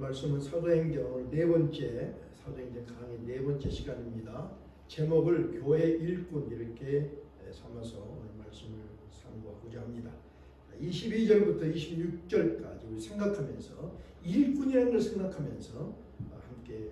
말씀은 사도행전 네 번째 사도행전 강의 네 번째 시간입니다. 제목을 교회 일꾼 이렇게 삼아서 오늘 말씀을 상고하고자 합니다. 22절부터 26절까지 우리 생각하면서 일꾼이라는 걸 생각하면서 함께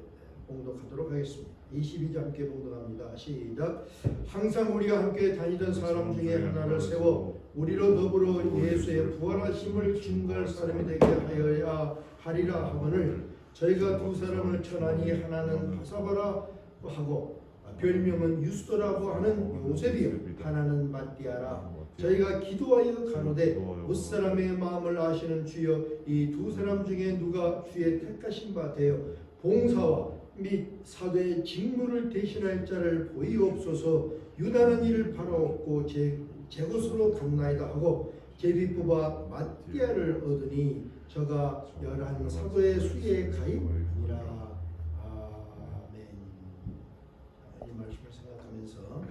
봉독하도록 하겠습니다. 22절 함께 봉독합니다. 시작. 항상 우리가 함께 다니던 사람 중에 하나를 세워 우리로 더불어 예수의 부활하심을 증거할 사람이 되게 하여야 하리라 하거늘 저희가 두 사람을 천하니 하나는 바사바라고 하고 별명은 유스도라고 하는 요셉이요 하나는 matti아라. 저희가 기도하여 가로되 무사람의 마음을 아시는 주여 이 두 사람 중에 누가 주의 택하신 바 되어 봉사와 및 사도의 직무를 대신할 자를 보이옵소서. 유다는 이를 바라옵고 제 곳으로 갔나이다 하고 제비 뽑아 matti아를 얻으니 저가 11 사도의 수에 가입하니라. 아멘. 이 말씀을 생각하면서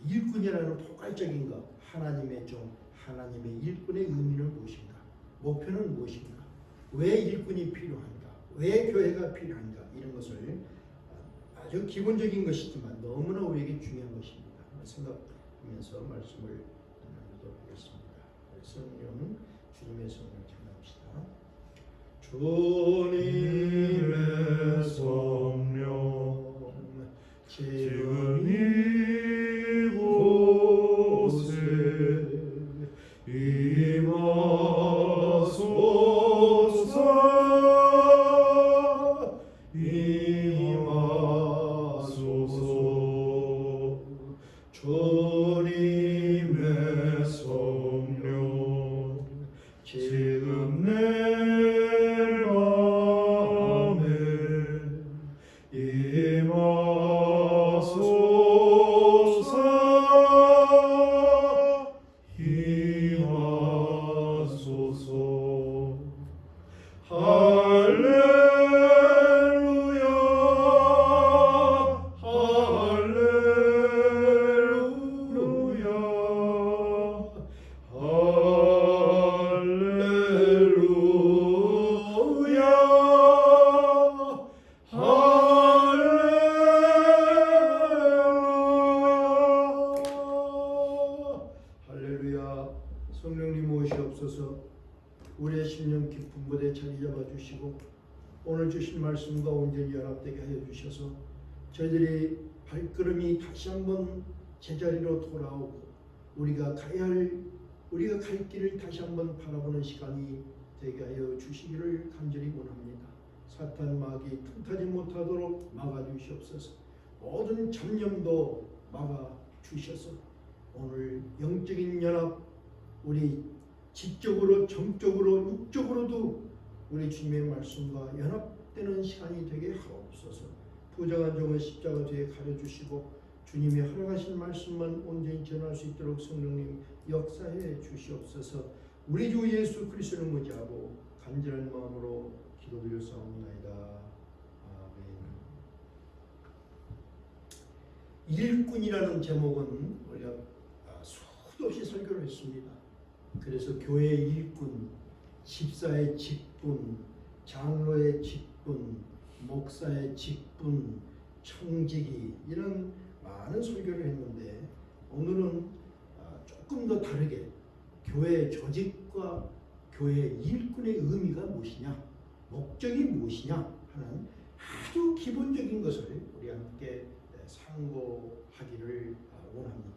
일꾼이라는 포괄적인 것, 하나님의 종, 하나님의 일꾼의 의미는 무엇인가? 목표는 무엇인가? 왜 일꾼이 필요한가? 왜 교회가 필요한가? 이런 것을 아주 기본적인 것이지만 너무나 우리에게 중요한 것입니다. 생각하면서 말씀을 나누도록 하겠습니다. 성령 주님의 성령 찬양합시다. 주님의 성령 지금 이곳에 임하소서 임하소서. 주님의 성령 지금 내 마음에 임하소서 임하소서. 할렐루야 할렐루야 할렐루야 할렐루야. 성령님 오시옵소서. 우리의 심령 깊은 곳에 자리 잡아주시고 오늘 주신 말씀과 온전히 연합되게 하여 주셔서 저희들이 발걸음이 다시 한번 제자리로 돌아오고 우리가 갈 길을 다시 한번 바라보는 시간이 되게 하여 주시기를 간절히 원합니다. 사탄 마귀 틈타지 못하도록 막아주시옵소서. 모든 잡념도 막아주셔서 오늘 영적인 연합, 우리 지적으로 정적으로 육적으로도 우리 주님의 말씀과 연합되는 시간이 되게 하옵소서. 부정한 종을 십자가 뒤에 가려주시고 주님이 허락하신 말씀만 온전히 전할 수 있도록 성령님 역사해 주시옵소서. 우리 주 예수 그리스도를 의지하고 간절한 마음으로 기도드렸사옵나이다. 아멘. 일꾼이라는 제목은 우리가 수도 없이 설교를 했습니다. 그래서 교회의 일꾼, 집사의 직분, 장로의 직분, 목사의 직분, 청지기 이런 많은 설교를 했는데 오늘은 조금 더 다르게 교회의 조직과 교회의 일꾼의 의미가 무엇이냐, 목적이 무엇이냐 하는 아주 기본적인 것을 우리 함께 상고하기를 원합니다.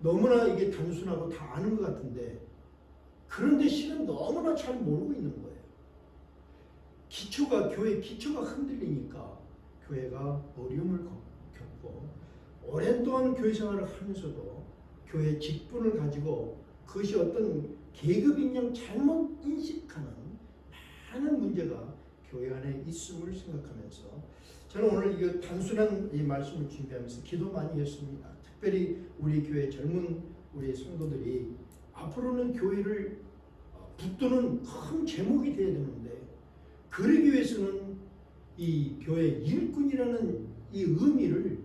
너무나 이게 단순하고 다 아는 것 같은데 그런데 실은 너무나 잘 모르고 있는 거예요. 교회 기초가 흔들리니까 교회가 어려움을 겪고 오랜 동안 교회 생활을 하면서도 교회 직분을 가지고 그것이 어떤 계급인 양 잘못 인식하는 많은 문제가 교회 안에 있음을 생각하면서 저는 오늘 이 단순한 이 말씀을 준비하면서 기도 많이 했습니다. 특별히 우리 교회 젊은 우리 성도들이 앞으로는 교회를 붙드는 큰 제목이 되어야 되는데 그러기 위해서는 이 교회 일꾼이라는 이 의미를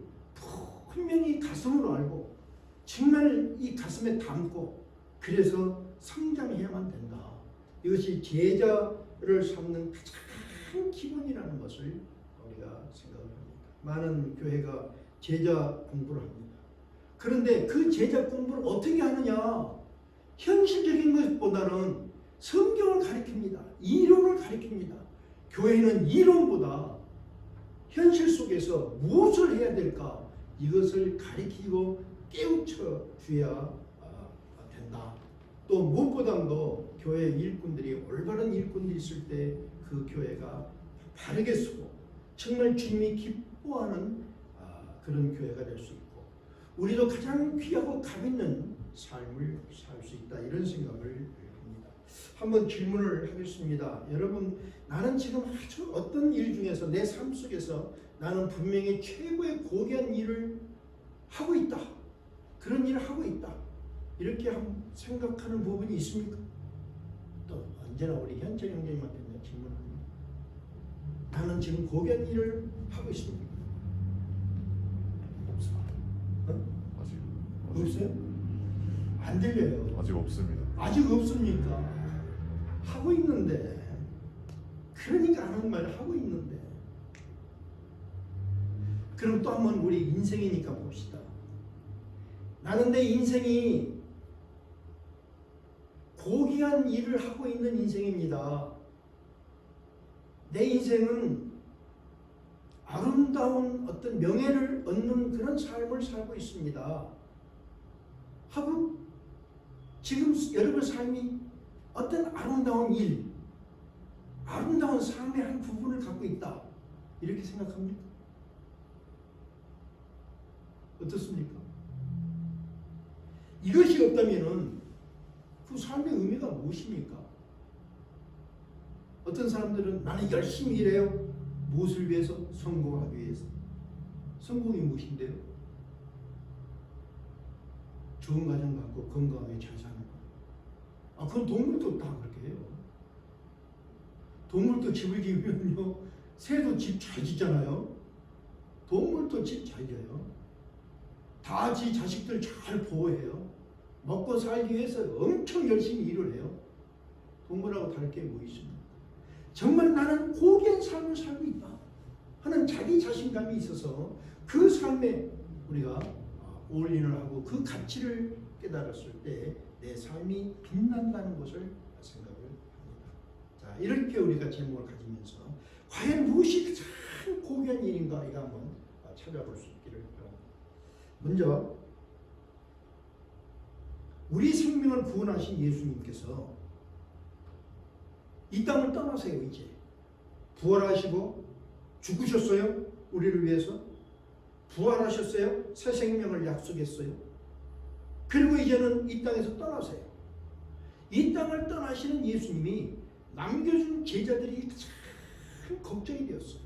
분명히 가슴으로 알고 정말 이 가슴에 담고 그래서 성장해야만 된다. 이것이 제자를 삼는 가장 기본이라는 것을 우리가 생각을 합니다. 많은 교회가 제자 공부를 합니다. 그런데 그 제자 공부를 어떻게 하느냐? 현실적인 것보다는 성경을 가르칩니다. 이론을 가르칩니다. 교회는 이론보다 현실 속에서 무엇을 해야 될까? 이것을 가르치고 깨우쳐 줘야 된다. 또 무엇보다도 교회 일꾼들이 올바른 일꾼들이 있을 때 그 교회가 바르게 서고 정말 주님이 기뻐하는 그런 교회가 될 수 있고 우리도 가장 귀하고 값 있는 삶을 살 수 있다. 이런 생각을 합니다. 한번 질문을 하겠습니다. 여러분, 나는 지금 아주 어떤 일 중에서 내 삶 속에서 나는 분명히 최고의 고귀한 일을 하고 있다. 그런 일을 하고 있다. 이렇게 생각하는 부분이 있습니까? 또 언제나 우리 현철 형제님한테 질문합니다. 나는 지금 고귀한 일을 하고 있습니까? 없습니다. 어? 아직 없어요? 안 들려요. 아직 없습니다. 아직 없습니까? 하고 있는데, 그러니까 안 하는 말 하고 있는데. 그럼 또 한번 우리 인생이니까 봅시다. 나는 내 인생이 고귀한 일을 하고 있는 인생입니다. 내 인생은 아름다운 어떤 명예를 얻는 그런 삶을 살고 있습니다. 하고 지금 여러분 삶이 어떤 아름다운 일, 아름다운 삶의 한 부분을 갖고 있다. 이렇게 생각합니까? 어떻습니까? 이것이 없다면은 그 삶의 의미가 무엇입니까? 어떤 사람들은 나는 열심히 일해요. 무엇을 위해서? 성공하기 위해서. 성공이 무엇인데요? 좋은 가정 갖고 건강하게 잘 사는 거. 그건 동물도 다 그렇게 해요. 동물도 집을 지으면요, 새도 집 잘 짓잖아요. 동물도 집 잘 지어요. 다 지 자식들 잘 보호해요. 먹고 살기 위해서 엄청 열심히 일을 해요. 동물하고 다를 게 뭐 있습니까? 정말 나는 고귀한 삶을 살고 있다 하는 자기 자신감이 있어서 그 삶에 우리가 올인을 하고 그 가치를 깨달았을 때 내 삶이 빛난다는 것을 생각을 합니다. 자, 이렇게 우리가 제목을 가지면서 과연 무엇이 가장 고귀한 일인가 이거 한번 찾아볼 수 있기를 바랍니다. 먼저 우리 생명을 구원하신 예수님께서 이 땅을 떠나세요. 이제 부활하시고 죽으셨어요. 우리를 위해서 부활하셨어요. 새 생명을 약속했어요. 그리고 이제는 이 땅에서 떠나세요. 이 땅을 떠나시는 예수님이 남겨준 제자들이 참 걱정이 되었어요.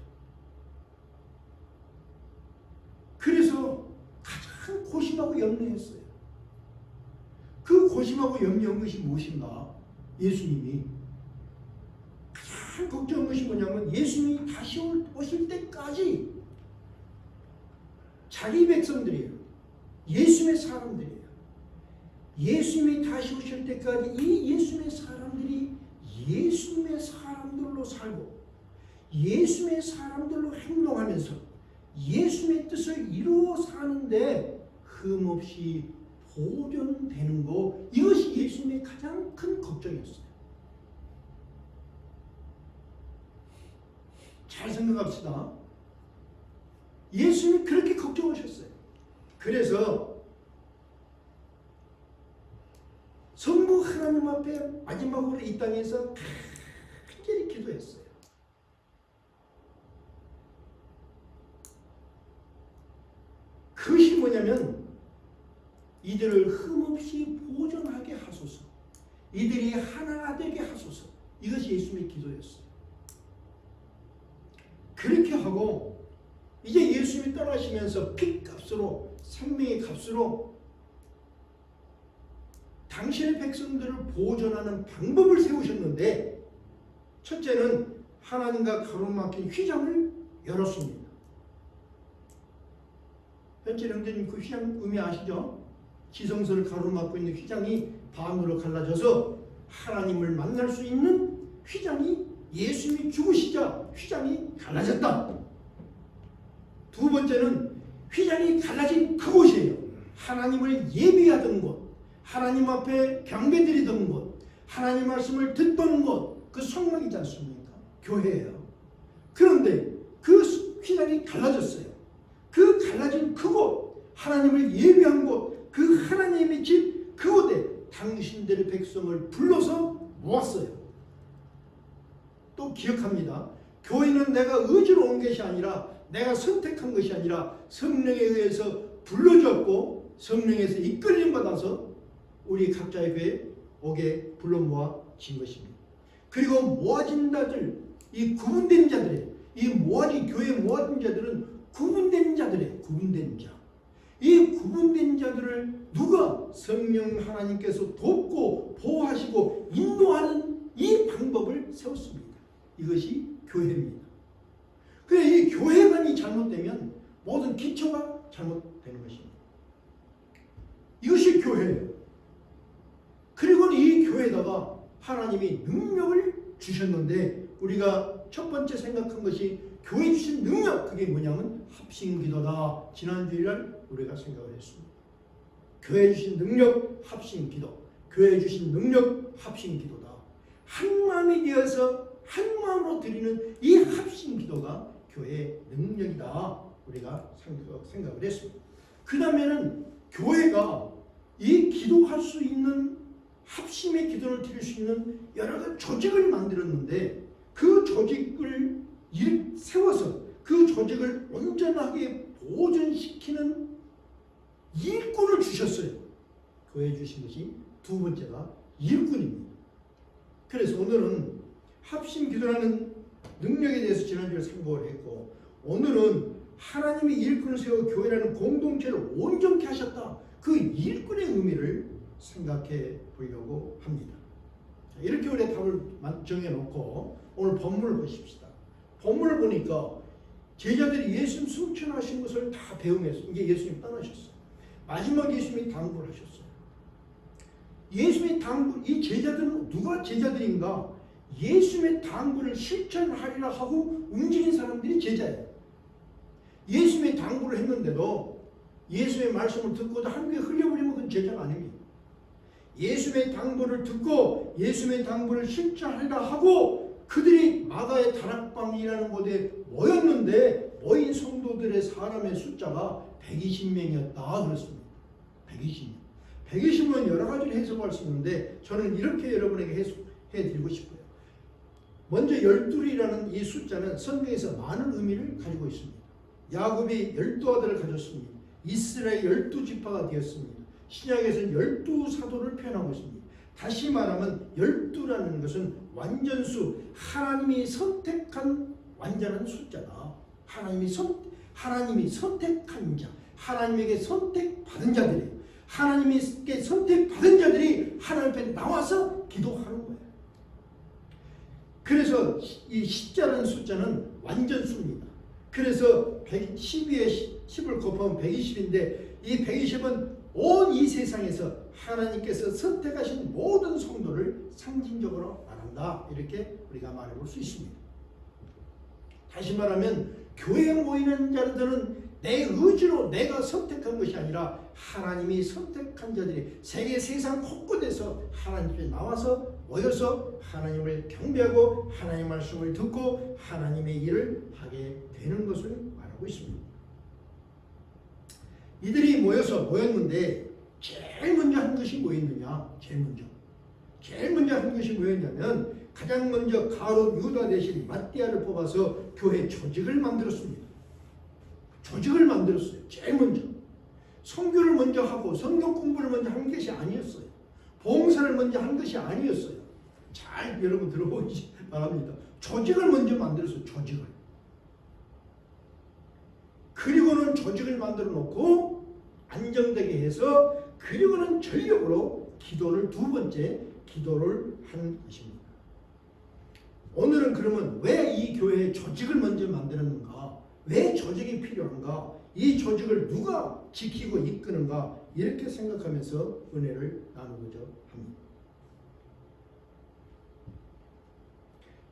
그래서 가장 고심하고 염려했어요. 그 고심하고 염려한 것이 무엇인가? 예수님이 가장 걱정한 것이 뭐냐면 예수님이 다시 오실 때까지 자기 백성들이에요. 예수님의 사람들이에요. 예수님이 다시 오실 때까지 이 예수님의 사람들이 예수님의 사람들로 살고 예수님의 사람들로 행동하면서 예수님의 뜻을 이루어 사는데 흠없이 보존되는 거, 이것이 예수님의 가장 큰 걱정이었어요. 잘 생각합시다. 예수님이 그렇게 걱정하셨어요. 그래서 성부 하나님 앞에 마지막으로 이 땅에서 간절히 기도했어요. 그것이 뭐냐면 이들을 흠없이 보존하게 하소서. 이들이 하나 되게 하소서. 이것이 예수님의 기도였어요. 그렇게 하고 이제 예수님이 떠나시면서 핏값으로 생명의 값으로 당신의 백성들을 보존하는 방법을 세우셨는데 첫째는 하나님과 가로막힌 휘장을 열었습니다. 현재 형제님 그 휘장 의미 아시죠? 지성소를 가로막고 있는 휘장이 반으로 갈라져서 하나님을 만날 수 있는 휘장이 예수님이 죽으시자 휘장이 갈라졌다. 두 번째는 휘장이 갈라진 그곳이에요. 하나님을 예비하던 곳, 하나님 앞에 경배드리던 곳, 하나님 말씀을 듣던 곳, 그 성막이지 않습니까? 교회예요. 그런데 그 휘장이 갈라졌어요. 그 갈라진 그곳, 하나님을 예비한 곳, 그 하나님의 집 그곳에 당신들의 백성을 불러서 모았어요. 또 기억합니다. 교회는 내가 의지로 온 것이 아니라 내가 선택한 것이 아니라 성령에 의해서 불러주었고 성령에서 이끌림 받아서 우리 각자의 교회에 오게 불러 모아진 것입니다. 그리고 모아진 자들, 이 구분된 자들의 이 모아진 교회에 모아진 자들은 구분된 자들의 구분된 자. 이 구분된 자들을 누가 성령 하나님께서 돕고 보호하시고 인도하는 이 방법을 세웠습니다. 이것이 교회입니다. 그래 이 교회관이 잘못되면 모든 기초가 잘못되는 것입니다. 이것이 교회예요. 그리고 이 교회에다가 하나님이 능력을 주셨는데 우리가 첫 번째 생각한 것이 교회 주신 능력, 그게 뭐냐면 합심기도다. 지난주일날 우리가 생각을 했습니다. 교회 주신 능력 합심기도, 교회 주신 능력 합심기도다. 한 마음이 되어서 한 마음으로 드리는 이 합심기도가 교회의 능력이다. 우리가 생각을 했습니다. 그 다음에는 교회가 이 기도할 수 있는 합심의 기도를 드릴 수 있는 여러 가지 조직을 만들었는데 그 조직을 세워서 그 조직을 온전하게 보존시키는 일꾼을 주셨어요. 교회에 주신 것이 두 번째가 일꾼입니다. 그래서 오늘은 합심 기도라는 능력에 대해서 지난주에 상고를 했고 오늘은 하나님이 일꾼을 세워 교회라는 공동체를 온전케 하셨다. 그 일꾼의 의미를 생각해 보려고 합니다. 이렇게 우리 답을 정해놓고 오늘 본문을 보십시다. 본문을 보니까 제자들이 예수님 승천하신 것을 다 배웅해서 이제 예수님 떠나셨어요. 마지막 예수님이 당부를 하셨어요. 예수님의 당부, 이 제자들은 누가 제자들인가? 예수님의 당부를 실천하리라 하고 움직인 사람들이 제자예요. 예수님의 당부를 했는데도 예수의 말씀을 듣고도 한 귀에 흘려버리면 그건 제자가 아닙니다. 예수의 당부를 듣고 예수의 당부를 실천하리라 하고 그들이 마가의 다락방이라는 곳에 모였는데 모인 성도들의 사람의 숫자가 120명이었다 그랬습니다. 120명. 120명 여러 가지로 해석할 수 있는데 저는 이렇게 여러분에게 해드리고 싶어요. 먼저 12이라는 이 숫자는 성경에서 많은 의미를 가지고 있습니다. 야곱이 12아들을 가졌습니다. 이스라엘 12지파가 되었습니다. 신약에서는 12사도를 표현하고 있습니다. 다시 말하면 12라는 것은 완전수, 하나님이 선택한 완전한 숫자다. 하나님이 선택한 자, 하나님에게 선택받은 자들이에요. 하나님께 선택받은 자들이 하나님 앞에 나와서 기도하는 거예요. 그래서 이 10자라는 숫자는 완전수입니다. 그래서 12에 10을 곱하면 120인데 이 120은 온 이 세상에서 하나님께서 선택하신 모든 성도를 상징적으로 말한다. 이렇게 우리가 말해볼 수 있습니다. 다시 말하면 교회에 모이는 자들은 내 의지로 내가 선택한 것이 아니라 하나님이 선택한 자들이 세상 곳곳에서 하나님 앞에 나와서 모여서 하나님을 경배하고 하나님의 말씀을 듣고 하나님의 일을 하게 되는 것을 말하고 있습니다. 이들이 모였는데 제일 먼저 한 것이 뭐였느냐? 제일 먼저 한 것이 뭐였냐면 가장 먼저 가룟 유다 대신 맏대아를 뽑아서 교회 조직을 만들었습니다. 제일 먼저. 선교를 먼저 하고 성경 공부를 먼저 한 것이 아니었어요. 봉사를 먼저 한 것이 아니었어요. 잘 여러분 들어보시기 바랍니다. 조직을 먼저 만들었어요. 조직을. 그리고는 조직을 만들어 놓고 안정되게 해서 그리고는 전력으로 기도를 두 번째 기도를 한 것입니다. 오늘은 그러면 왜 이 교회에 조직을 먼저 만들었는가? 왜 조직이 필요한가? 이 조직을 누가 지키고 이끄는가? 이렇게 생각하면서 은혜를 나누고자 합니다.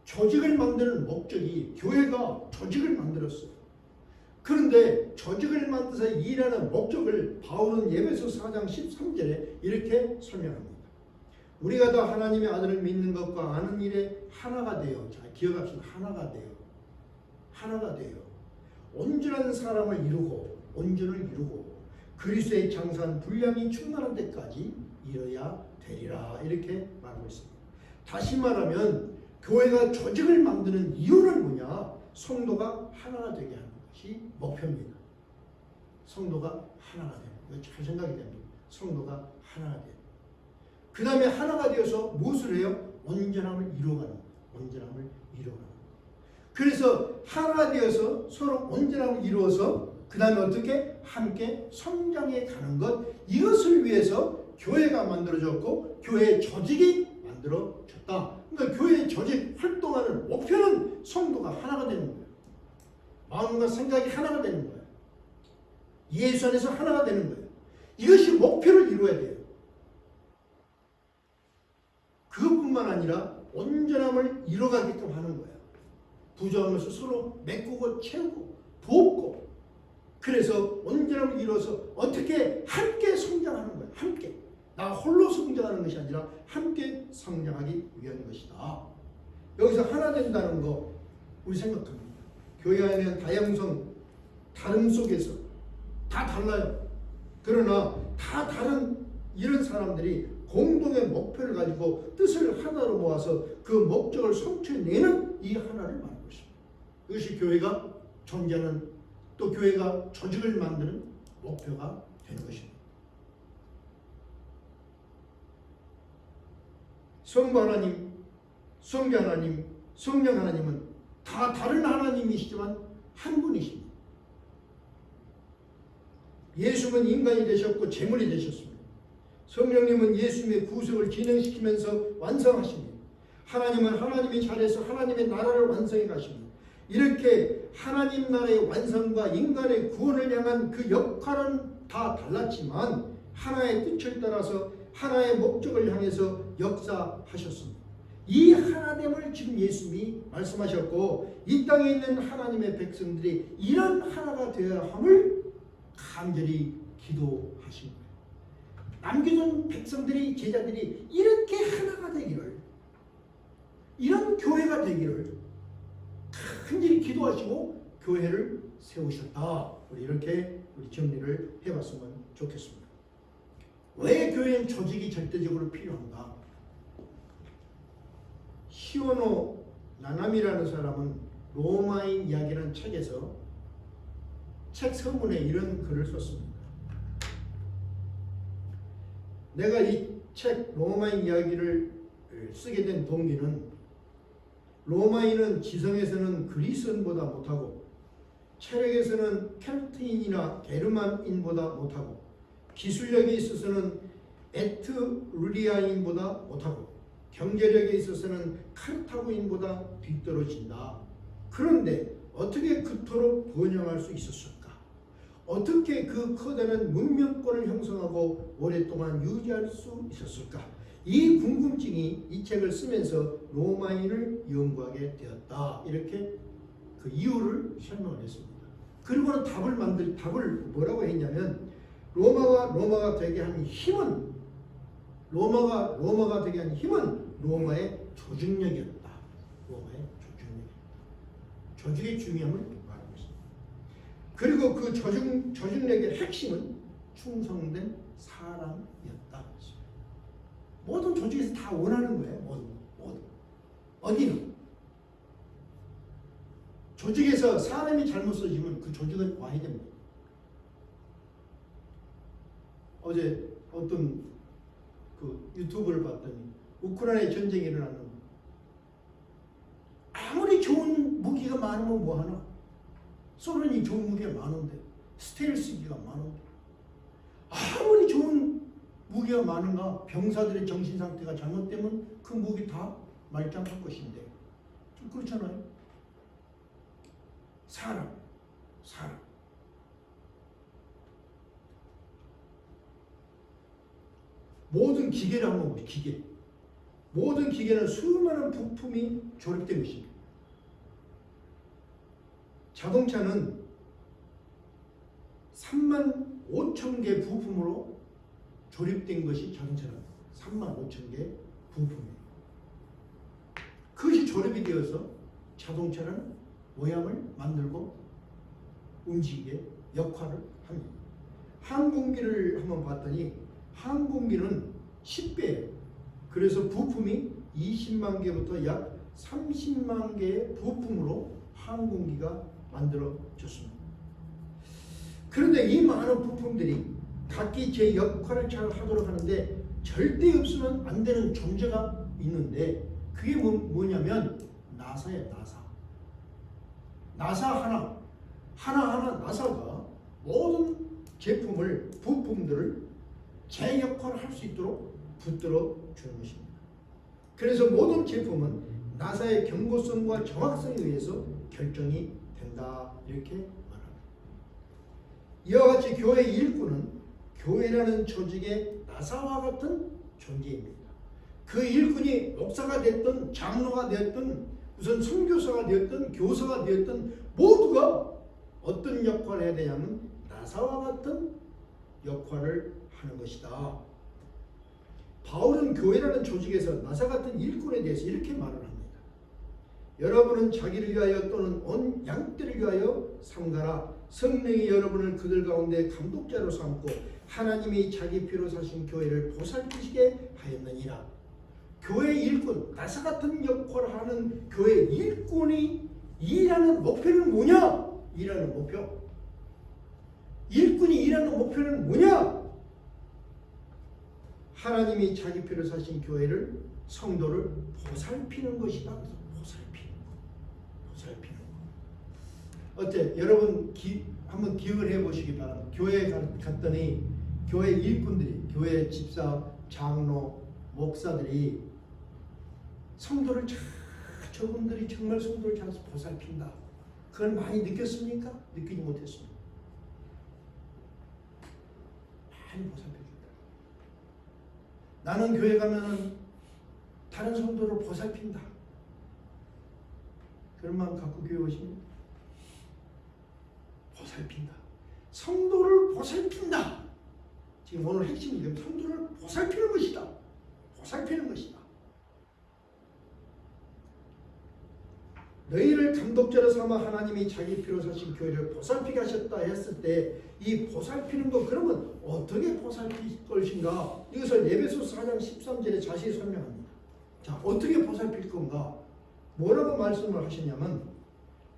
조직을 만드는 목적이 교회가 조직을 만들었어요. 그런데 조직을 만들어서 일하는 목적을 바울은 에베소 4장 13절에 이렇게 설명합니다. 우리가 다 하나님의 아들을 믿는 것과 아는 일에 하나가 되어, 자 기억합시다. 하나가 되어, 하나가 되어 온전한 사람을 이루고 온전을 이루고 그리스도의 장사한 분량이 충만한 데까지 이뤄야 되리라 이렇게 말하고 있습니다. 다시 말하면 교회가 조직을 만드는 이유는 뭐냐? 성도가 하나가 되게 하는 것이 목표입니다. 성도가 하나가 되는 거. 잘 생각이 됩니다. 성도가 하나가 돼요. 그 다음에 하나가 되어서 무엇을 해요? 온전함을 이루어가는 거예요. 온전함을 이루어가는 거예요. 그래서 하나가 되어서 서로 온전함을 이루어서 그 다음에 어떻게? 함께 성장해 가는 것. 이것을 위해서 교회가 만들어졌고 교회의 조직이 만들어졌다. 그러니까 교회의 조직 활동하는 목표는 성도가 하나가 되는 거예요. 마음과 생각이 하나가 되는 거예요. 예수 안에서 하나가 되는 거예요. 이것이 목표를 이루어야 돼요. 그것뿐만 아니라 온전함을 이뤄가게끔 하는 거예요. 부족한 것을 서로 메꾸고 채우고 부었고 그래서 온전함을 이루어서 어떻게 함께 성장하는 거예요. 함께. 나 홀로 성장하는 것이 아니라 함께 성장하기 위한 것이다. 여기서 하나 된다는 거 우리 생각합니다. 교회 안에는 다양성, 다름 속에서 다 달라요. 그러나 다 다른 이런 사람들이 공동의 목표를 가지고 뜻을 하나로 모아서 그 목적을 성취해내는 이 하나를 말하는 것입니다. 이것이 교회가 존재하는 또 교회가 조직을 만드는 목표가 되는 것입니다. 성부 하나님, 성자 하나님, 성령 하나님은 다 다른 하나님이시지만 한 분이십니다. 예수는 인간이 되셨고 제물이 되셨습니다. 성령님은 예수님의 구속을 진행시키면서 완성하십니다. 하나님은 하나님의 자리에서 하나님의 나라를 완성해 가십니다. 이렇게 하나님 나라의 완성과 인간의 구원을 향한 그 역할은 다 달랐지만 하나의 뜻을 따라서 하나의 목적을 향해서 역사하셨습니다. 이 하나됨을 지금 예수님이 말씀하셨고 이 땅에 있는 하나님의 백성들이 이런 하나가 되어야 함을 간절히 기도하신 거예요. 남겨둔 백성들이 제자들이 이렇게 하나가 되기를 이런 교회가 되기를 간절히 기도하시고 교회를 세우셨다. 우리 이렇게 정리를 해봤으면 좋겠습니다. 왜 교회는 조직이 절대적으로 필요한가? 시오노 나나미라는 사람은 로마인 이야기라는 책에서 책 서문에 이런 글을 썼습니다. 내가 이 책 로마인 이야기를 쓰게 된 동기는 로마인은 지성에서는 그리스인보다 못하고 체력에서는 켈트인이나 게르만인보다 못하고 기술력에 있어서는 에트루리아인보다 못하고 경제력에 있어서는 카르타고인보다 뒤떨어진다. 그런데 어떻게 그토록 번영할 수 있었을까? 어떻게 그 커다란 문명권을 형성하고 오랫동안 유지할 수 있었을까? 이 궁금증이 이 책을 쓰면서 로마인을 연구하게 되었다. 이렇게 그 이유를 설명을 했습니다. 그리고는 답을 뭐라고 했냐면 로마가 되게 한 힘은 로마가 되게 한 힘은 로마의 조직력이었다. 로마의 조직력이었다. 조직의 중요함을 말하고 있습니다. 그리고 그 조직력의 핵심은 충성된 사랑이었다. 모든 조직에서 다 원하는 거예요. 모든. 어디는 조직에서 사람이 잘못 써지면 그 조직은 와야 됩니다. 어제 어떤 그 유튜브를 봤더니 우크라이나 전쟁이 일어났는데 아무리 좋은 무기가 많으면 뭐하나? 소련이 좋은 무기가 많은데 스텔스기가 많은데 아무리 좋은 무기가 많은가 병사들의 정신상태가 잘못되면 그 무기 다 말짱할 것인데 좀 그렇잖아요. 사람 모든 기계를 한번 보죠. 기계 모든 기계는 수많은 부품이 조립된 것입니다. 자동차는 3만 5천 개 부품으로 조립된 것이 자동차는 3만 5천 개 부품이에요. 그것이 조립이 되어서 자동차는 모양을 만들고 움직이게 역할을 합니다. 항공기를 한번 봤더니 항공기는 10배예요. 그래서 부품이 20만 개부터 약 30만 개의 부품으로 항공기가 만들어졌습니다. 그런데 이 많은 부품들이 각기 제 역할을 잘 하도록 하는데 절대 없으면 안 되는 존재가 있는데 그게 뭐냐면 나사예요. 나사 하나하나 나사가 모든 제품을 부품들을 제 역할을 할 수 있도록 붙들어 주는 것입니다. 그래서 모든 제품은 나사의 경고성과 정확성에 의해서 결정이 된다 이렇게 말합니다. 이와 같이 교회의 일꾼은 교회라는 조직의 나사와 같은 존재입니다. 그 일꾼이 목사가 됐든 장로가 됐든 무슨 선교사가 되었든 교사가 되었든 모두가 어떤 역할을 해야 되냐면 나사와 같은 역할을 하는 것이다. 바울은 교회라는 조직에서 나사 같은 일꾼에 대해서 이렇게 말을 합니다. 여러분은 자기를 위하여 또는 온 양떼를 위하여 삼가라. 성령이 여러분을 그들 가운데 감독자로 삼고 하나님이 자기 피로 사신 교회를 보살피시게 하였느니라. 교회 일꾼, 나사 같은 역할을 하는 교회 일꾼이 일하는 목표는 뭐냐? 일하는 목표. 일꾼이 일하는 목표는 뭐냐? 하나님이 자기 피로 사신 교회를 성도를 보살피는 것이다. 보살피는 것. 어때? 여러분 한번 기억을 해보시기 바랍니다. 교회에 갔더니 교회 일꾼들이, 교회 집사, 장로, 목사들이 성도를 저분들이 정말 성도를 잘 보살핀다. 그걸 많이 느꼈습니까? 느끼지 못했습니다. 많이 보살펴준다. 나는 교회 가면은 다른 성도를 보살핀다. 그런 마음 갖고 교회 오십니까? 보살핀다. 성도를 보살핀다. 지금 오늘 핵심이 성도를 보살피는 것이다. 보살피는 것이다. 너희를 감독자로 삼아 하나님이 자기 피로 사신 교회를 보살피게 하셨다 했을 때 이 보살피는 것 그러면 어떻게 보살필 것인가? 이것을 에베소서 4장 13절에 자세히 설명합니다. 자, 어떻게 보살필 건가? 뭐라고 말씀을 하셨냐면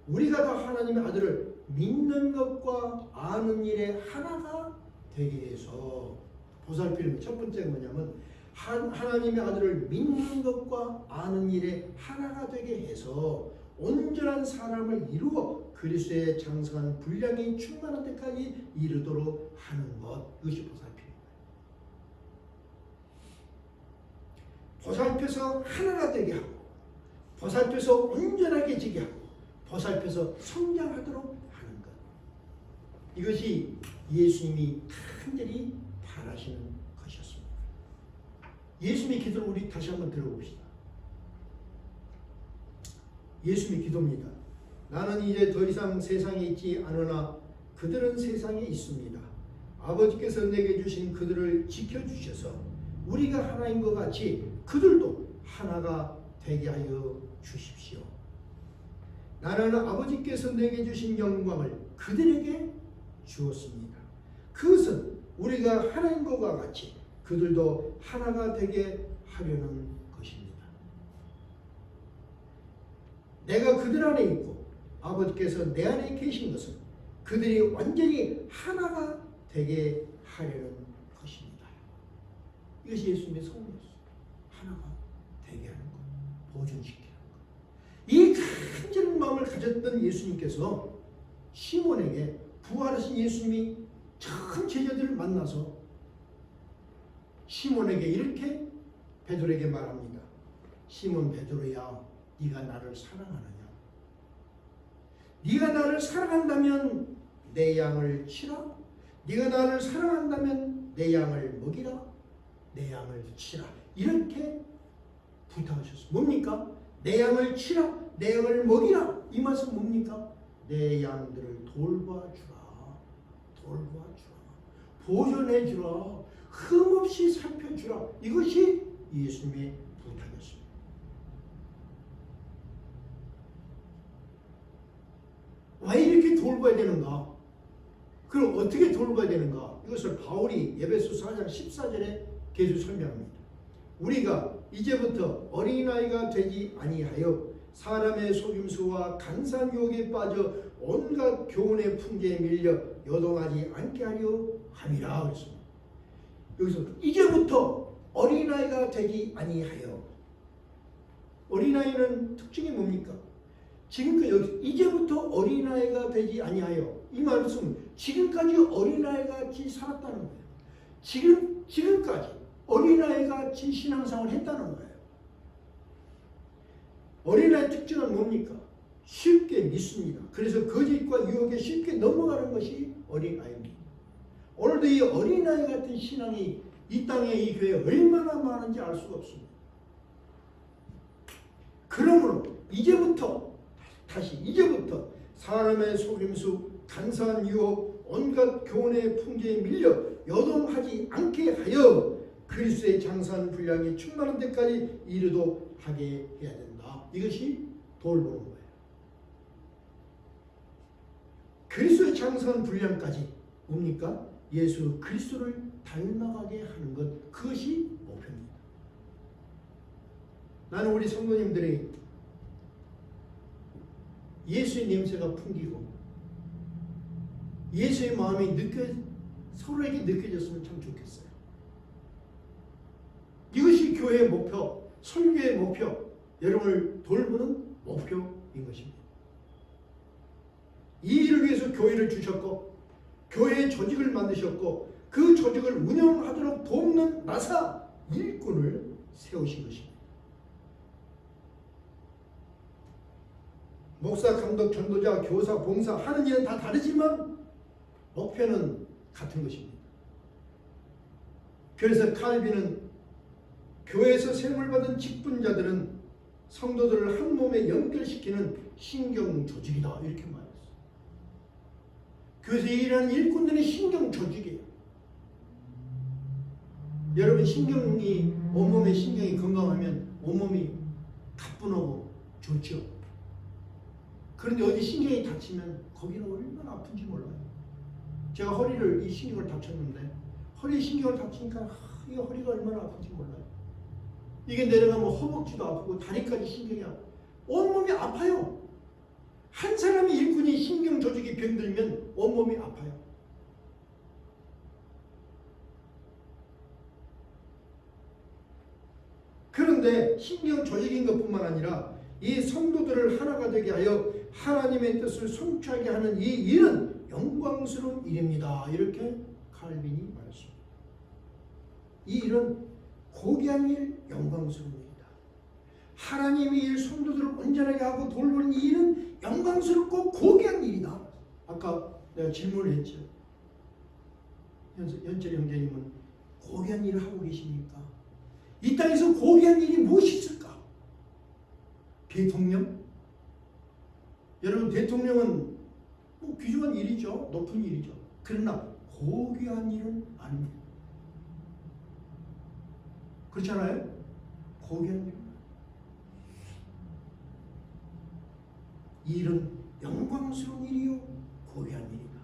우리가 다 하나님의 아들을 믿는 것과 아는 일에 하나가 되게 해서 보살피는 첫 번째가 뭐냐면 하나님의 아들을 믿는 것과 아는 일에 하나가 되게 해서 온전한 사람을 이루어 그리스도의 장성한 분량이 충만한 때까지 이르도록 하는 것. 이것이 보살피는 거예요. 보살펴서 하나가 되게 하고 보살펴서 온전하게 지게 하고 보살펴서 성장하도록 하는 것. 이것이 예수님이 간절히 바라시는 것이었습니다. 예수님의 기도를 우리 다시 한번 들어봅시다. 예수님의 기도입니다. 나는 이제 더 이상 세상에 있지 않으나 그들은 세상에 있습니다. 아버지께서 내게 주신 그들을 지켜주셔서 우리가 하나인 것 같이 그들도 하나가 되게 하여 주십시오. 나는 아버지께서 내게 주신 영광을 그들에게 주었습니다. 그것은 우리가 하나인 것과 같이 그들도 하나가 되게 하려는 것입니다. 내가 그들 안에 있고 아버지께서 내 안에 계신 것은 그들이 완전히 하나가 되게 하려는 것입니다. 이것이 예수님의 소원이었어요. 하나가 되게 하는 것, 보존시키는 것. 이 간절한 마음을 가졌던 예수님께서 시몬에게 부활하신 예수님이 참 제자들을 만나서 시몬에게 이렇게 베드로에게 말합니다. 시몬 베드로야, 네가 나를 사랑하느냐? 네가 나를 사랑한다면 내 양을 치라. 네가 나를 사랑한다면 내 양을 먹이라. 내 양을 치라. 이렇게 부탁하셨어요. 뭡니까? 내 양을 치라, 내 양을 먹이라. 이 말씀 뭡니까? 내 양들을 돌봐주라, 돌봐주라, 보존해주라, 흠없이 살펴주라. 이것이 예수님의 부탁이었습니다. 왜 이렇게 돌봐야 되는가? 그럼 어떻게 돌봐야 되는가? 이것을 바울이 에베소 4장 14절에 계속 설명합니다. 우리가 이제부터 어린아이가 되지 아니하여 사람의 속임수와 간사한 유혹에 빠져 온갖 교훈의 풍기에 밀려 요동하지 않게 하려 함이라 그랬습니다. 여기서 이제부터 어린아이가 되지 아니하여, 어린아이는 특징이 뭡니까? 지금까지 여기 이제부터 어린아이가 되지 아니하여, 이 말씀은 지금까지 어린아이같이 살았다는 거예요. 지금까지 어린아이같이 신앙생활을 했다는 거예요. 어린아이의 특징은 뭡니까? 쉽게 믿습니다. 그래서 거짓과 유혹에 쉽게 넘어가는 것이 어린아이입니다. 오늘도 이 어린아이 같은 신앙이 이 땅에, 이 교회에 얼마나 많은지 알 수가 없습니다. 그러므로 이제부터 사람의 속임수, 간사한 유혹, 온갖 교훈의 풍기에 밀려 요동하지 않게 하여 그리스도의 장사한 분량이 충만한 데까지 이르도록 하게 해야 된다. 이것이 돌보는 거예요. 그리스도의 장사한 분량까지 뭡니까? 예수 그리스도를 닮아가게 하는 것, 그것이 목표입니다. 나는 우리 성도님들이 예수의 냄새가 풍기고 예수의 마음이 서로에게 느껴졌으면 참 좋겠어요. 이것이 교회의 목표, 설교의 목표, 여러분을 돌보는 목표인 것입니다. 이 일을 위해서 교회를 주셨고 교회의 조직을 만드셨고 그 조직을 운영하도록 돕는 나사 일꾼을 세우신 것입니다. 목사, 감독, 전도자, 교사, 봉사 하는 일은 다 다르지만 목표는 같은 것입니다. 그래서 칼빈은 교회에서 세움을 받은 직분자들은 성도들을 한 몸에 연결시키는 신경조직이다, 이렇게 말했어요. 교회에서 일하는 일꾼들이 신경조직이에요. 여러분, 온몸의 신경이 건강하면 온몸이 가뿐하고 좋죠. 그런데 어디 신경이 다치면 거기는 얼마나 아픈지 몰라요. 제가 이 신경을 다쳤는데 허리 신경을 다치니까 이 허리가 얼마나 아픈지 몰라요. 이게 내려가면 허벅지도 아프고 다리까지 신경이 아프고 온몸이 아파요. 한 사람이 일꾼이 신경 조직이 병들면 온몸이 아파요. 그런데 신경 조직인 것뿐만 아니라 이 성도들을 하나가 되게 하여 하나님의 뜻을 성취하게 하는 이 일은 영광스러운 일입니다. 이렇게 칼빈이 말했습니다. 이 일은 고귀한 일, 영광스러운 일이다. 하나님이 이 성도들을 온전하게 하고 돌보는 이 일은 영광스럽고 고귀한 일이다. 아까 내가 질문을 했죠. 연철 형제님은 고귀한 일을 하고 계십니까? 이 땅에서 고귀한 일이 무엇이 있을까? 대통령? 여러분, 대통령은 귀중한 일이죠. 높은 일이죠. 그러나 고귀한 일은 아닙니다. 그렇잖아요? 고귀한 일은. 이 일은 영광스러운 일이요 고귀한 일이다.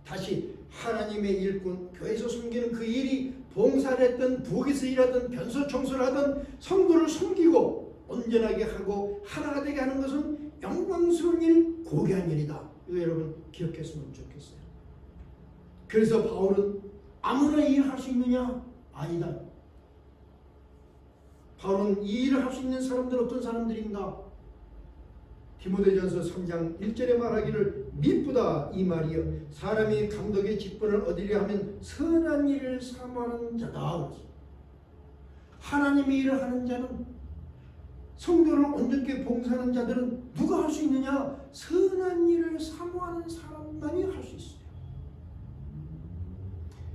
다시 하나님의 일꾼, 교회에서 섬기는 그 일이 봉사를 했든 부엌에서 일하든 변소 청소를 하든 성도를 섬기고 온전하게 하고 하나가 되게 하는 것은 영광스러운 일, 고귀한 일이다. 이거 여러분 기억했으면 좋겠어요. 그래서 바울은 아무나 이 일을 할 수 있느냐? 아니다. 바울은 이 일을 할 수 있는 사람들은 어떤 사람들인가? 디모데전서 3장 1절에 말하기를 미쁘다 이 말이여 사람이 감독의 직분을 얻으려 하면 선한 일을 사모하는 자다. 하나님의 일을 하는 자는, 성도를 온전히 봉사하는 자들은 누가 할 수 있느냐? 선한 일을 사모하는 사람만이 할 수 있어요.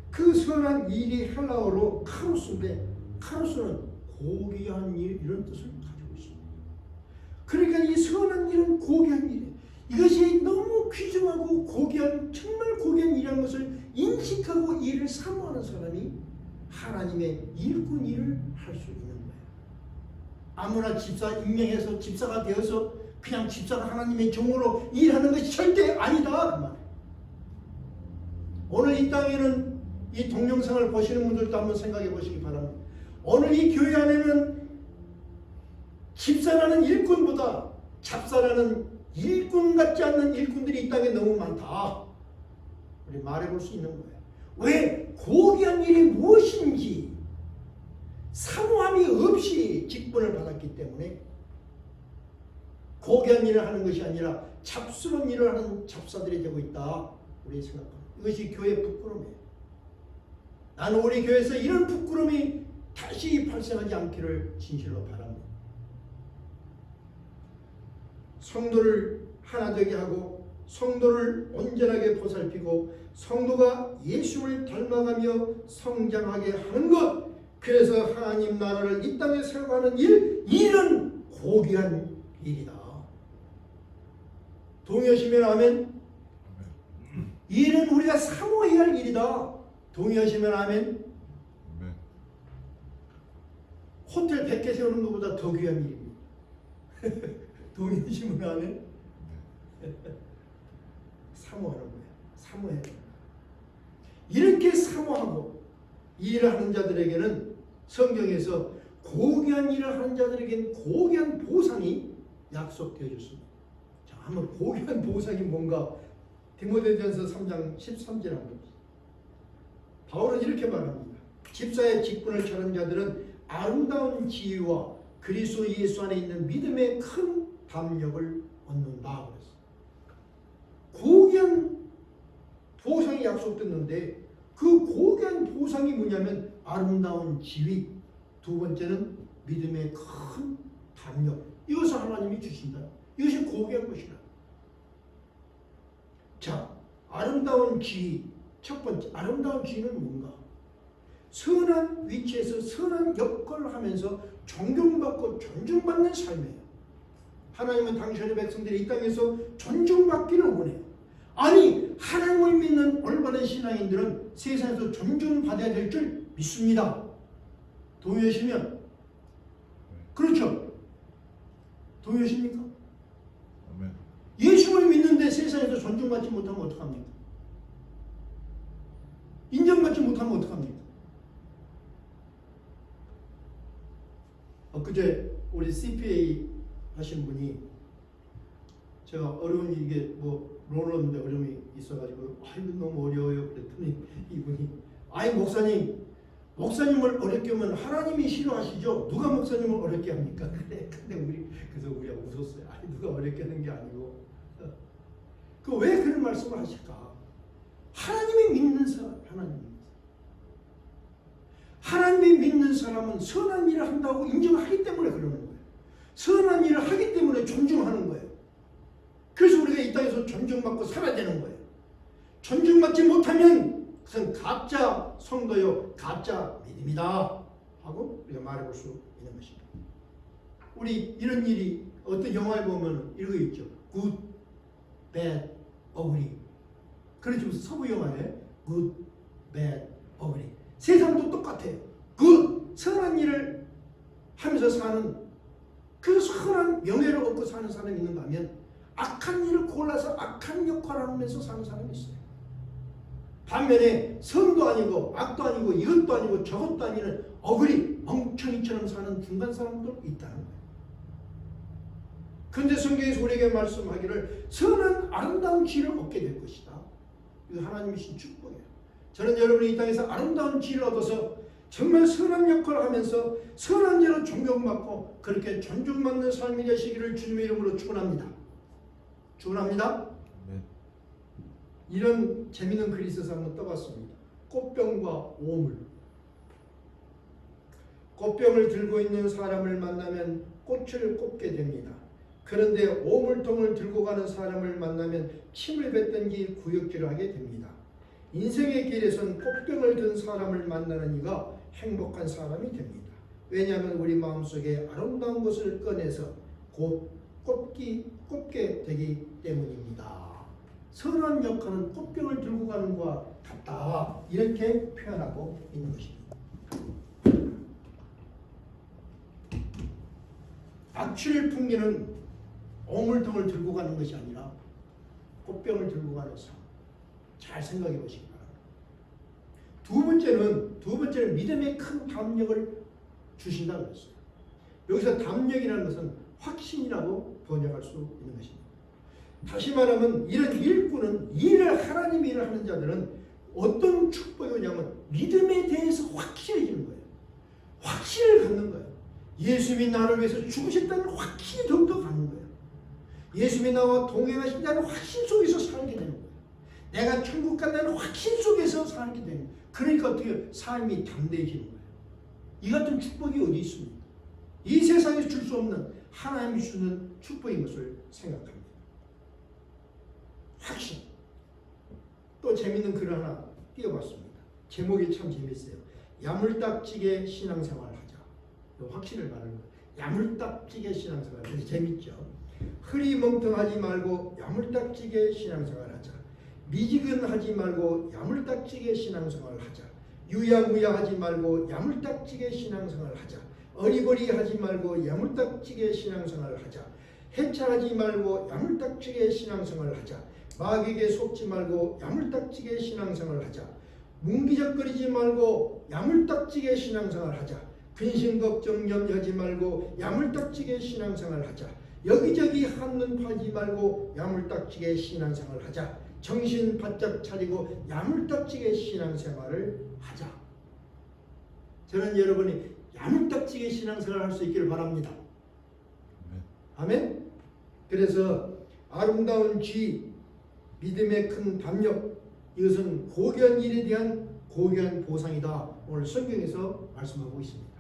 그 선한 일이 헬라어로 카로스인데 카로스는 고귀한 일, 이런 뜻을 가지고 있습니다. 그러니까 이 선한 일은 고귀한 일이에요. 이것이 너무 귀중하고 고귀한, 정말 고귀한 일이라는 것을 인식하고 이를 사모하는 사람이 하나님의 일꾼 일을 할 수 있는 거예요. 아무나 집사 임명해서 집사가 되어서 그냥 집사가 하나님의 종으로 일하는 것이 절대 아니다, 그 말이에요. 오늘 이 땅에는 이 동영상을 보시는 분들도 한번 생각해 보시기 바랍니다. 오늘 이 교회 안에는 집사라는 일꾼보다 잡사라는 일꾼 같지 않는 일꾼들이 이 땅에 너무 많다. 우리 말해볼 수 있는 거예요. 왜? 고귀한 일이 무엇인지 사모함이 없이 직분을 받았기 때문에 고귀한 일을 하는 것이 아니라 잡스러운 일을 하는 잡사들이 되고 있다. 우리 생각합니다. 이것이 교회의 부끄러움이에요. 나는 우리 교회에서 이런 부끄러움이 다시 발생하지 않기를 진실로 바랍니다. 성도를 하나 되게 하고 성도를 온전하게 보살피고 성도가 예수를 닮아가며 성장하게 하는 것, 그래서 하나님 나라를 이 땅에 세워가는 일, 이런 고귀한 일이다. 동의하시면 아멘. 일은 우리가 사모해야 할 일이다. 동의하시면 아멘. 호텔 100개 세우는 것보다 더 귀한 일입니다. 동의하시면 아멘. 사모하는 거예요. 사모해야 돼요. 이렇게 사모하고 일을 하는 자들에게는 성경에서 고귀한 일을 하는 자들에게는 고귀한 보상이 약속되어 줬습니다. 자, 한번 고귀한 보상이 뭔가 디모데전서 3장 13절 한번 봅시다. 바울은 이렇게 말합니다. 집사의 직분을 처하는 자들은 아름다운 지위와 그리스도 예수 안에 있는 믿음의 큰 담력을 얻는다 그랬어요. 고귀한 보상이 약속됐는데 그 고귀한 보상이 뭐냐면 아름다운 지위, 두 번째는 믿음의 큰 담력. 이것을 하나님이 주신다. 이것이 고귀한 것이다. 자, 아름다운 지위. 첫 번째, 아름다운 지위는 뭔가? 선한 위치에서 선한 역할을 하면서 존경받고 존중받는 삶이에요. 하나님은 당신의 백성들이 이 땅에서 존중받기를 원해요. 아니, 하나님을 믿는 올바른 신앙인들은 세상에서 존중받아야 될 줄 믿습니다. 동의하시면? 그렇죠? 동의하십니까? 아멘. 예수를 믿는데 세상에서 존중받지 못하면 어떡합니까? 인정받지 못하면 어떡합니까? 엊그제 우리 CPA 하신 분이 제가 어려운 이게 뭐 롤러인데 어려움이 있어가지고 이거 너무 어려워요 그랬더니 이분이 목사님을 어렵게 하면 하나님이 싫어하시죠? 누가 목사님을 어렵게 합니까? 그래. 근데 그래서 우리가 웃었어요. 누가 어렵게 하는 게 아니고 그 왜 그런 말씀을 하실까? 하나님이 믿는 사람, 하나님이 믿는 사람은 선한 일을 한다고 인정하기 때문에 그러는 거예요. 선한 일을 하기 때문에 존중하는 거예요. 그래서 우리가 이 땅에서 존중받고 살아야 되는 거예요. 존중받지 못하면 그것은 가짜 성도요, 가짜 믿음이다 하고 우리가 말해볼 수 있는 것입니다. 우리 이런 일이 어떤 영화에 보면 이런 거 있죠. Good, bad, ugly. 그렇죠. 서부 영화에 Good, bad, ugly. 세상도 똑같아요. Good, 선한 일을 하면서 사는, 그 선한 명예를 얻고 사는 사람이 있는가 하면 악한 일을 골라서 악한 역할을 하면서 사는 사람이 있어요. 반면에 선도 아니고 악도 아니고 이것도 아니고 저것도 아니는 어그리 멍청이처럼 사는 중간 사람도 있다는 거예요. 그런데 성경에서 우리에게 말씀하기를 선한 아름다운 지혜를 얻게 될 것이다. 이거 하나님이 신 축복이에요. 저는 여러분이 이 땅에서 아름다운 지혜를 얻어서 정말 선한 역할을 하면서 선한 일로 존경받고 그렇게 존중받는 삶이 되시기를 주님의 이름으로 축원합니다. 축원합니다. 네. 이런 재미있는 글이 있어서 한번 떠봤습니다. 꽃병과 오물. 꽃병을 들고 있는 사람을 만나면 꽃을 꽂게 됩니다. 그런데 오물통을 들고 가는 사람을 만나면 침을 뱉든지 구역질을 하게 됩니다. 인생의 길에선 꽃병을 든 사람을 만나는 이가 행복한 사람이 됩니다. 왜냐하면 우리 마음속에 아름다운 것을 꺼내서 곧 꼽게 되기 때문입니다. 선한 역할은 꽃병을 들고 가는 것과 같다. 이렇게 표현하고 있는 것입니다. 악취를 풍기는 오물통을 들고 가는 것이 아니라 꽃병을 들고 가는 삶. 잘 생각해 보시기 바랍니다. 두 번째는 믿음의 큰 담력을 주신다고 했어요. 여기서 담력이라는 것은 확신이라고 번역할 수 있는 것입니다. 다시 말하면 이런 일꾼은 하나님의 일을 하는 자들은 어떤 축복이 오냐면 믿음에 대해서 확신이 주는 거예요. 확신을 갖는 거예요. 예수님이 나를 위해서 죽으셨다는 확신이 더욱더 갖는 거예요. 예수님이 나와 동행하신다는 확신 속에서 살게 되는 거예요. 내가 천국 간다는 확신 속에서 살게 되는 거예요. 그러니까 어떻게 삶이 담대해지는 거예요. 이 같은 축복이 어디 있습니까? 이 세상에서 줄 수 없는 하나님이 주는 축복인 것을 생각합니다. 확신. 또 재밌는 글을 하나 띄워봤습니다. 제목이 참 재밌어요. 야물딱지게 신앙생활 하자. 확신을 말하는 거예요. 야물딱지게 신앙생활. 그래서 재밌죠. 흐리멍텅하지 말고 야물딱지게 신앙생활 하자. 미지근하지 말고 야물딱지게 신앙생활 하자. 유야무야하지 말고 야물딱지게 신앙생활 하자. 어리버리하지 말고 야물딱지게 신앙생활 하자. 해찰하지 말고 야물딱지게 신앙생활 하자. 마귀에게 속지 말고 야물딱지게 신앙생활 하자. 문기적거리지 말고 야물딱지게 신앙생활 하자. 근심 걱정 염려하지 말고 야물딱지게 신앙생활 하자. 여기저기 한눈 팔지 말고 야물딱지게 신앙생활 하자. 정신 바짝 차리고 야물딱지게 신앙생활을 하자. 저는 여러분이 야물딱지게 신앙생활을 할 수 있기를 바랍니다. 아멘. 그래서 아름다운 쥐, 믿음의 큰 담력, 이것은 고귀한 일에 대한 고귀한 보상이다. 오늘 성경에서 말씀하고 있습니다.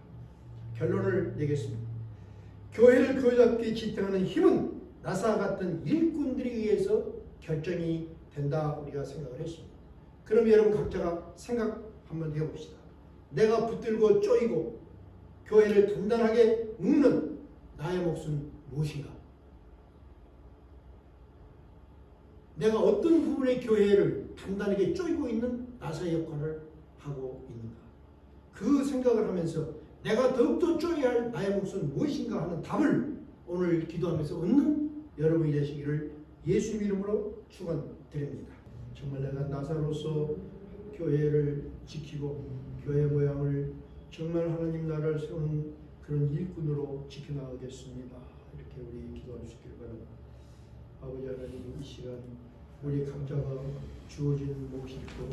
결론을 내겠습니다. 교회를 교회답게 지탱하는 힘은 나사와 같은 일꾼들에 의해서 결정이 된다. 우리가 생각을 했습니다. 그럼 여러분 각자가 생각 한번 해봅시다. 내가 붙들고 쪼이고 교회를 단단하게 묶는 나의 몫은 무엇인가? 내가 어떤 부분의 교회를 단단하게 쪼이고 있는 나사의 역할을 하고 있는가? 그 생각을 하면서 내가 더욱더 쪼여야 할 나의 몫은 무엇인가 하는 답을 오늘 기도하면서 얻는 여러분이 되시기를 예수 이름으로 축원드립니다. 정말 내가 나사로서 교회를 지키고 교회 모양을 정말 하나님 나라를 세우는 그런 일꾼으로 지켜나가겠습니다. 이렇게 우리 기도할 수 있기를 바랍니다. 아버지 하나님, 이 시간 우리 각자가 주어진 몫이 있고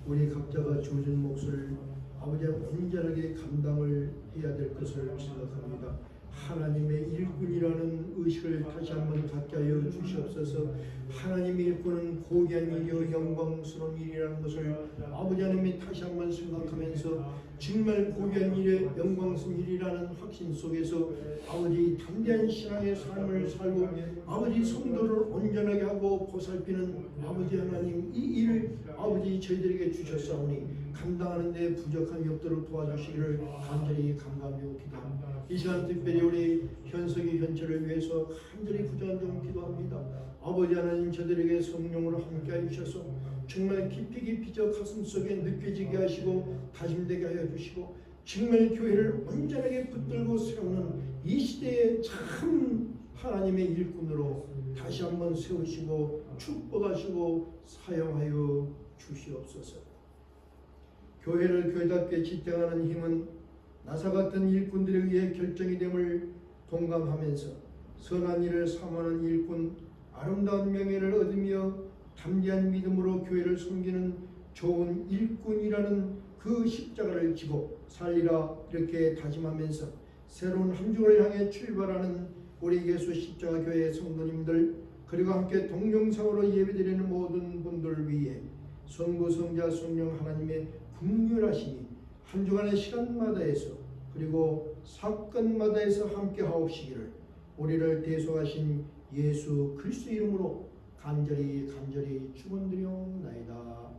우리 각자가 주어진 몫을 아버지가 온전하게 감당을 해야 될 것을 생각합니다. 하나님의 일꾼이라는 의식을 다시 한번 갖게 하여 주시옵소서. 하나님의 일꾼은 고귀한 일이요 영광스러운 일이라는 것을 아버지 하나님이 다시 한번 생각하면서 정말 고귀한 일에 영광스러운 일이라는 확신 속에서 아버지 담대한 신앙의 삶을 살고 아버지 성도를 온전하게 하고 보살피는 아버지 하나님, 이 일을 아버지 저희들에게 주셨사오니 감당하는 데 부족함이 없도록 도와주시기를 간절히 감사하며 기도합니다. 이 시간 특별히 우리 현석이 현철을 위해서 간절히 구장종 기도합니다. 아버지 하나님, 저들에게 성령으로 함께하여 주셔서 정말 깊이 저 가슴속에 느껴지게 하시고 다짐되게 하여 주시고 정말 교회를 온전하게 붙들고 세우는 이 시대에 참 하나님의 일꾼으로 다시 한번 세우시고 축복하시고 사용하여 주시옵소서. 교회를 교회답게 지탱하는 힘은 나사 같은 일꾼들에 의해 결정이 됨을 동감하면서 선한 일을 사모하는 일꾼, 아름다운 명예를 얻으며 담대한 믿음으로 교회를 섬기는 좋은 일꾼이라는 그 십자가를 지고 살리라 이렇게 다짐하면서 새로운 한 주를 향해 출발하는 우리 예수 십자가 교회 성도님들 그리고 함께 동영상으로 예배드리는 모든 분들 위해 성부 성자 성령 하나님의 긍휼하심이 한 주간의 시간마다에서 그리고 사건마다에서 함께 하옵시기를 우리를 대속하신 예수 그리스도 이름으로 간절히 축원드리옵나이다.